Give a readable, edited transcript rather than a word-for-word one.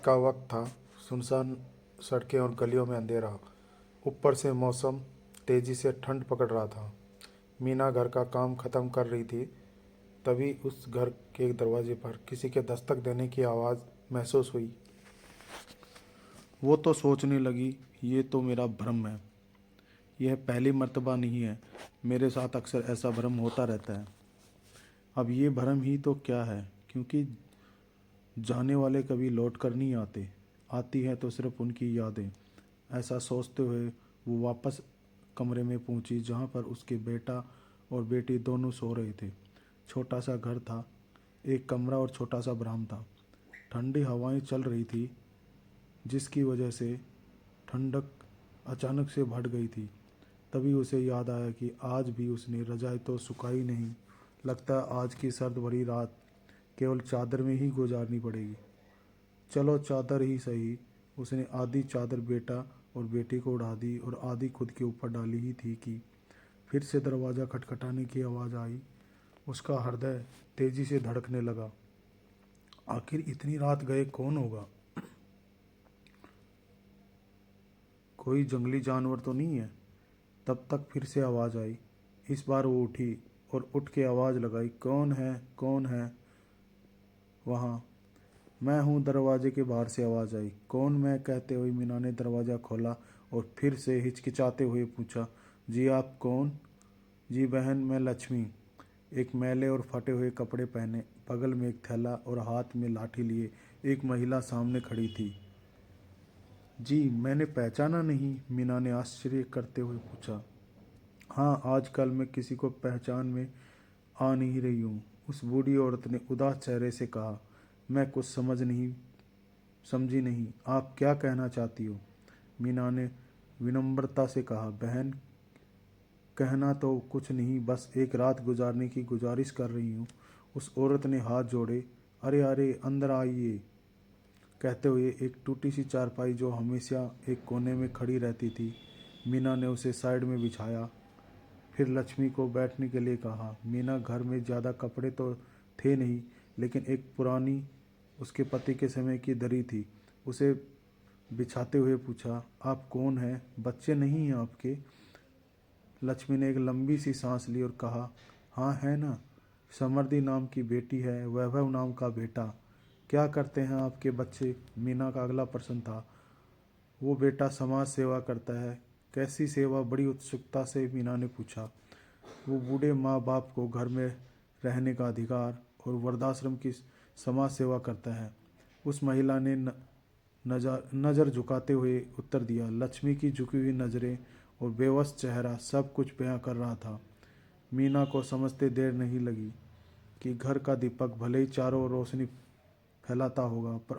का वक्त था। सुनसान सड़कें और गलियों में अंधेरा। ऊपर से मौसम तेजी से ठंड पकड़ रहा था। मीना घर का काम खत्म कर रही थी, तभी उस घर के दरवाजे पर किसी के दस्तक देने की आवाज़ महसूस हुई। वो तो सोचने लगी, ये तो मेरा भ्रम है। यह पहली मर्तबा नहीं है, मेरे साथ अक्सर ऐसा भ्रम होता रहता है। अब ये भ्रम ही तो क्या है, क्योंकि जाने वाले कभी लौट कर नहीं आते, आती है तो सिर्फ उनकी यादें। ऐसा सोचते हुए वो वापस कमरे में पहुंची, जहां पर उसके बेटा और बेटी दोनों सो रहे थे। छोटा सा घर था, एक कमरा और छोटा सा बरामदा था। ठंडी हवाएं चल रही थी, जिसकी वजह से ठंडक अचानक से बढ़ गई थी। तभी उसे याद आया कि आज भी उसने रजाई तो सुखाई नहीं। लगता है आज की सर्द भरी रात केवल चादर में ही गुजारनी पड़ेगी। चलो चादर ही सही। उसने आधी चादर बेटा और बेटी को उड़ा दी और आधी खुद के ऊपर डाली ही थी कि फिर से दरवाज़ा खटखटाने की आवाज़ आई। उसका हृदय तेजी से धड़कने लगा। आखिर इतनी रात गए कौन होगा? कोई जंगली जानवर तो नहीं है? तब तक फिर से आवाज़ आई। इस बार वो उठी और उठ के आवाज़ लगाई, कौन है, कौन है वहाँ? मैं हूँ, दरवाजे के बाहर से आवाज़ आई। कौन मैं? कहते हुए मीना ने दरवाज़ा खोला और फिर से हिचकिचाते हुए पूछा, जी आप कौन? जी बहन, मैं लक्ष्मी। एक मैले और फटे हुए कपड़े पहने, बगल में एक थैला और हाथ में लाठी लिए एक महिला सामने खड़ी थी। जी मैंने पहचाना नहीं, मीना ने आश्चर्य करते हुए पूछा। हाँ, आजकल मैं किसी को पहचान में आ नहीं रही हूँ, उस बूढ़ी औरत ने उदास चेहरे से कहा। मैं कुछ समझी नहीं, आप क्या कहना चाहती हो? मीना ने विनम्रता से कहा, बहन कहना तो कुछ नहीं, बस एक रात गुजारने की गुजारिश कर रही हूँ। उस औरत ने हाथ जोड़े। अरे अरे, अंदर आइए, कहते हुए एक टूटी सी चारपाई जो हमेशा एक कोने में खड़ी रहती थी, मीना ने उसे साइड में बिछाया। फिर लक्ष्मी को बैठने के लिए कहा। मीना घर में ज़्यादा कपड़े तो थे नहीं, लेकिन एक पुरानी उसके पति के समय की दरी थी। उसे बिछाते हुए पूछा, आप कौन हैं? बच्चे नहीं हैं आपके? लक्ष्मी ने एक लंबी सी सांस ली और कहा, हाँ है ना, समृद्धि नाम की बेटी है, वैभव नाम का बेटा। क्या करते हैं आपके बच्चे? मीना का अगला प्रश्न था। वो बेटा समाज सेवा करता है। कैसी सेवा? बड़ी उत्सुकता से मीना ने पूछा। वो बूढ़े माँ बाप को घर में रहने का अधिकार और वृद्धाश्रम की समाज सेवा करता है, उस महिला ने नज़र झुकाते हुए उत्तर दिया। लक्ष्मी की झुकी हुई नज़रें और बेबस चेहरा सब कुछ बयां कर रहा था। मीना को समझते देर नहीं लगी कि घर का दीपक भले ही चारों ओर रोशनी फैलाता होगा, पर